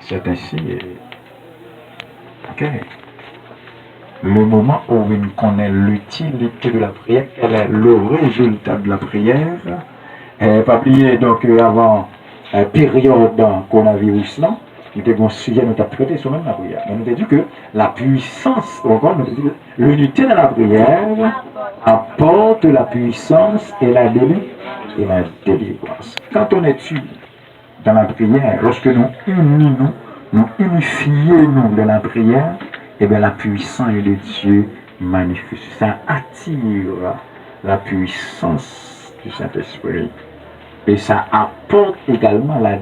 C'est ainsi. Ok. Le moment où on connaît l'utilité de la prière, quel est le résultat de la prière. Pas oublier donc avant la période coronavirus là, nous avons sujet nous avons traité sur même la prière. Mais nous avons dit que la puissance, encore, nous avons dit que l'unité de la prière apporte la puissance et la délivrance. Quand on est unis dans la prière, lorsque nous unissons, nous unifions dans la prière, et bien la puissance de Dieu manifeste. Ça attire la puissance du Saint-Esprit. Et ça apporte également la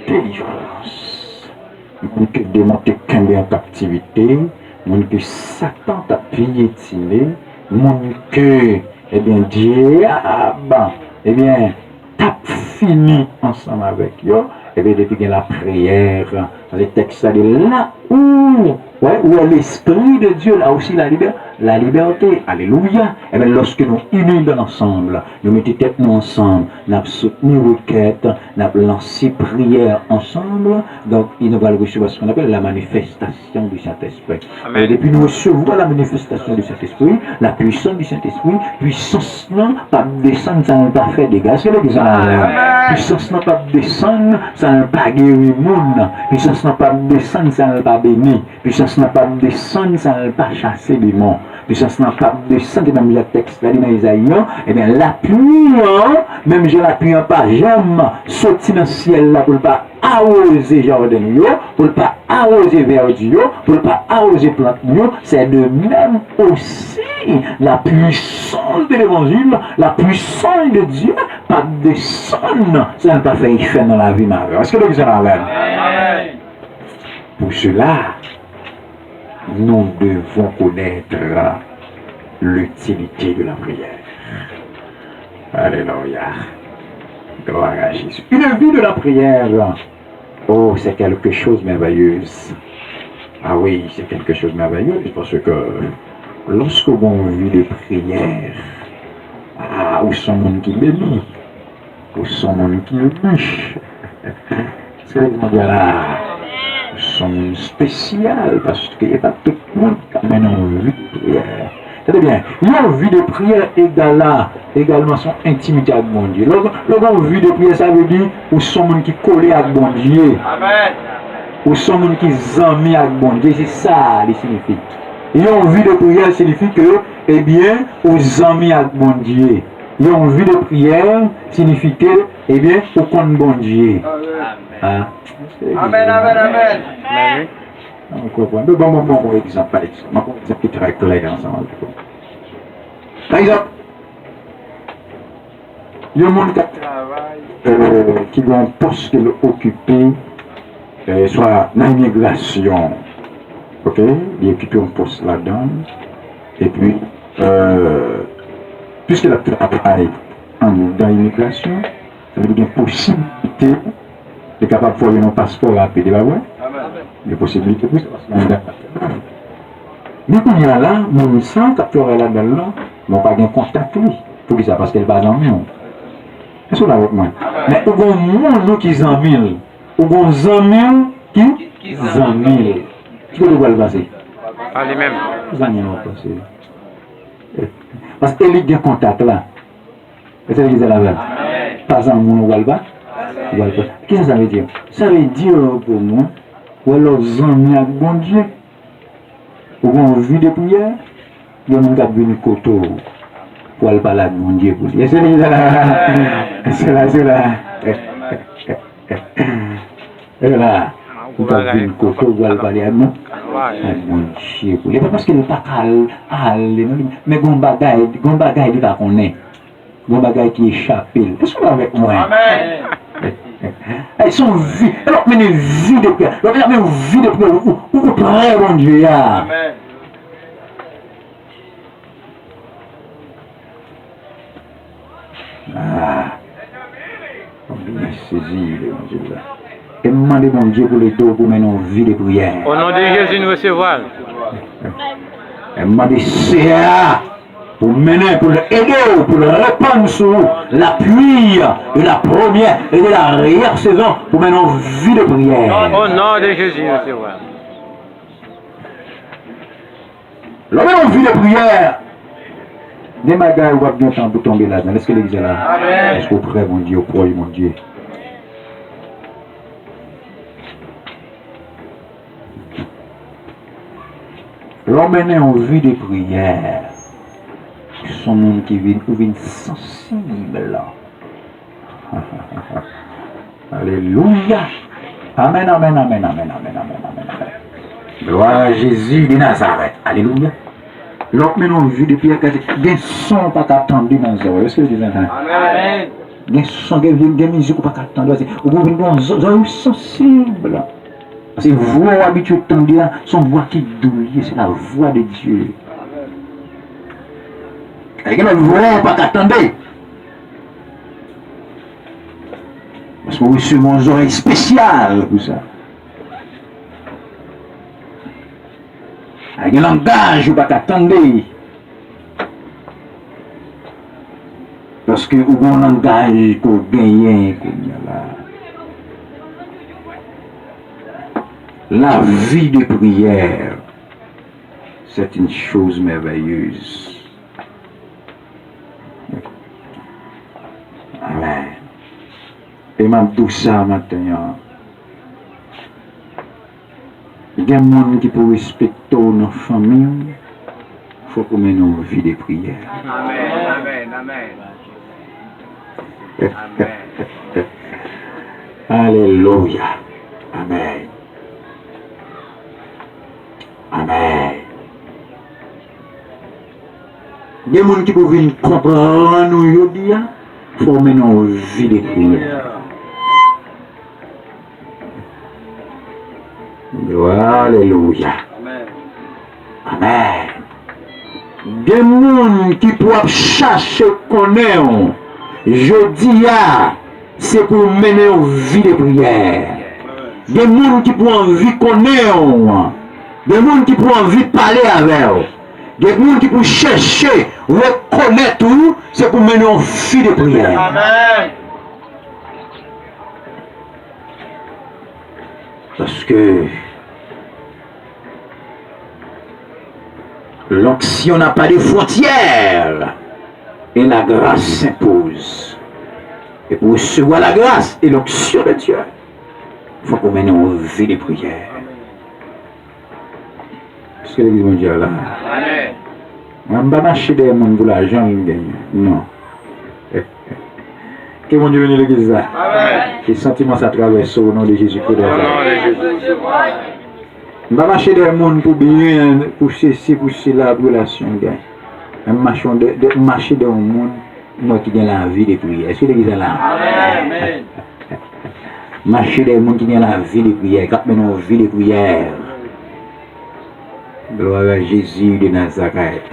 délivrance. Nous que démonter qu'un en captivité, nous que Satan t'a piétiné, nous que, eh bien, diable, eh bien, t'as fini ensemble avec eux. Et bien, depuis la prière, les textes dit là où est l'Esprit de Dieu, là aussi la liberté. Alléluia. Et bien, lorsque nous unissons ensemble, nous mettons tête nous ensemble, nous avons soutenu requête, nous avons lancé prière ensemble, donc il nous va recevoir ce qu'on appelle la manifestation du Saint-Esprit. Et depuis nous recevons la manifestation du Saint-Esprit, la puissance du Saint-Esprit, puissance non pas descendre, ça ne pas faire des gaz, c'est le puissance non pas descendre, ça ne pas guérir le monde, puissance non pas descendre, ça ne pas bénir, puissance non pas descendre, ça ne pas chasser les démons. Puissance n'a pas descendre dans le texte, dans Isaïe, et bien l'appuyant, même je l'appuyant pas, j'aime sortir dans le ciel là pour ne pas arroser jardin, pour ne pas arroser verdure, pour ne pas arroser plante, c'est de même aussi la puissance de l'évangile, la puissance de Dieu, pas descendre, ça n'a pas fait effet dans la vie malheureuse. Est-ce que vous avez pour cela, nous devons connaître l'utilité de la prière. Alléluia. Gloire à Jésus. Une vie de la prière, oh, c'est quelque chose de merveilleux. Ah oui, c'est quelque chose de merveilleux parce que lorsque on vit de prière, ah, où sont les gens qui bénissent, où sont les gens qui riches. C'est les gens là. Sont spéciales parce qu'il n'y a pas tout le monde qui amène une vie de prière. C'est bien, une vie de prière également son intimité avec mon Dieu. Lorsqu'on vie de prière, ça veut dire où sont les gens qui collent avec mon Dieu. Amen. Où sont les gens qui aiment avec mon Dieu. C'est ça qui signifie. Une vie de prière signifie que, eh bien, aux amis avec mon Dieu. Une vie de prière signifie que, eh bien, au compte bon Dieu. Amen. Amen, amen, amen. On comprend. Bon exemple, par exemple. Un exemple qui est très clair ensemble. Par exemple, il y a un monde qui a un poste qu'il a occupé, soit dans l'immigration. Ok? Il a occupé un poste là-dedans. Et puis, puisqu'il a travaillé dans l'immigration, ça veut dire qu'il y a une possibilité. Tu es capable de faire un passeport rapide, tu vas voir? Il y a possibilité pour ça. Mais quand il y a là, mon sang, capteur là-dedans, on n'a pas de contact lui. Pour ça, parce qu'elle va dans le monde. Est-ce que vous avec moi? Mais il y a un monde qui est en mille. Il y a un amis qui est en mille. Qui peut le passer? Pas les mêmes. Les amis vont passer. Parce qu'il y a un contact là. Est-ce que vous avez la pas en monde, on va le battre? Qu'est-ce que ça veut dire? Ça veut dire pour moi, ou alors amis avec bon Dieu, ou on vit de prière, il y a un gars venu côté pour aller parler avec bon Dieu pour dire. C'est là. Et là, il y a venu côté pour aller parler avec bon Dieu pour dire. Pas parce qu'il n'est pas calme, mais il y a un bagage qui va connaître. Il y a un bagage qui échappe. Est-ce que vous avec moi? Amen. Ils sont vus. Alors, mais une vie de prière. Alors, il y a une vie de prière. Où près, mon Dieu. Amen. Ah. On vient saisir, mon Dieu. Et demander, mon Dieu, pour les deux, pour mener une vie de prière. Au nom de Jésus, nous recevons. Et demander, c'est pour mener, pour aider, pour répandre sur la pluie de la première et de l'arrière saison, pour mener une vie de prière. Au nom de Jésus, c'est vrai. L'homme est une vie de prière. Des bagages où bien temps pour tomber là-dedans. Est-ce que l'église est là? Amen. Est-ce que vous prêt, mon Dieu, au croyez, mon Dieu? L'homme est en vie de prière. Son monde qui vient sensible là. Alléluia. Amen, amen, amen, amen, amen, amen, amen, amen. Gloire à Jésus de Nazareth. Alléluia. L'autre maintenant vu depuis il y a son pas qu'attendre dans les oreilles. Est-ce que vous dites ça? Amen. Il y a son, il y a musique pas qu'attendre. Vous pouvez voir des oreilles sensibles. Parce que voix habituée de tendre, son voix qui douille, c'est la voix de Dieu. Il y a une voix pas qu'attendre. Parce que vous recevez mon oreille spéciale pour ça. Il y a un langage ou pas qu'attendre. Parce que vous avez un langage qu'on gagne. La vie de prière, c'est une chose merveilleuse. Amen. Et m'a dit ça maintenant. Il y a des gens qui peuvent respecter nos familles. Il faut qu'on mène une vie de prière. Amen. Amen. Amen. Amen. Alléluia. Amen. Amen. Il y a des gens qui peuvent comprendre nous aujourd'hui. Il faut mener une vie de prière. Alléluia. Amen. Des gens qui peuvent chercher connaître, je dis, c'est pour mener une vie de prière. Des gens qui peuvent envie connaître, des gens qui peuvent envie parler avec eux, des gens qui peuvent chercher, reconnaître tout, c'est pour mener une vie de prière. Amen. Parce que l'onction n'a pas de frontières et la grâce s'impose. Et pour recevoir la grâce et l'onction de Dieu, il faut qu'on mène une vie de prière. Est-ce que l'église mondiale là? Amen. On ne va pas marcher des gens pour l'argent. Non. Que mon Dieu vienne l'église là? Amen. Que sentiment ça traverse au nom de Jésus-Christ. Au nom de Jésus. On va marcher des gens pour bien, pour ceci, pour cela, pour relation. On va marcher des gens qui ont la vie de prière. Est-ce que l'église est là? Amen. Marcher des gens qui ont la vie de prière, qui ont une vie de prière. Gloire à Jésus de Nazareth.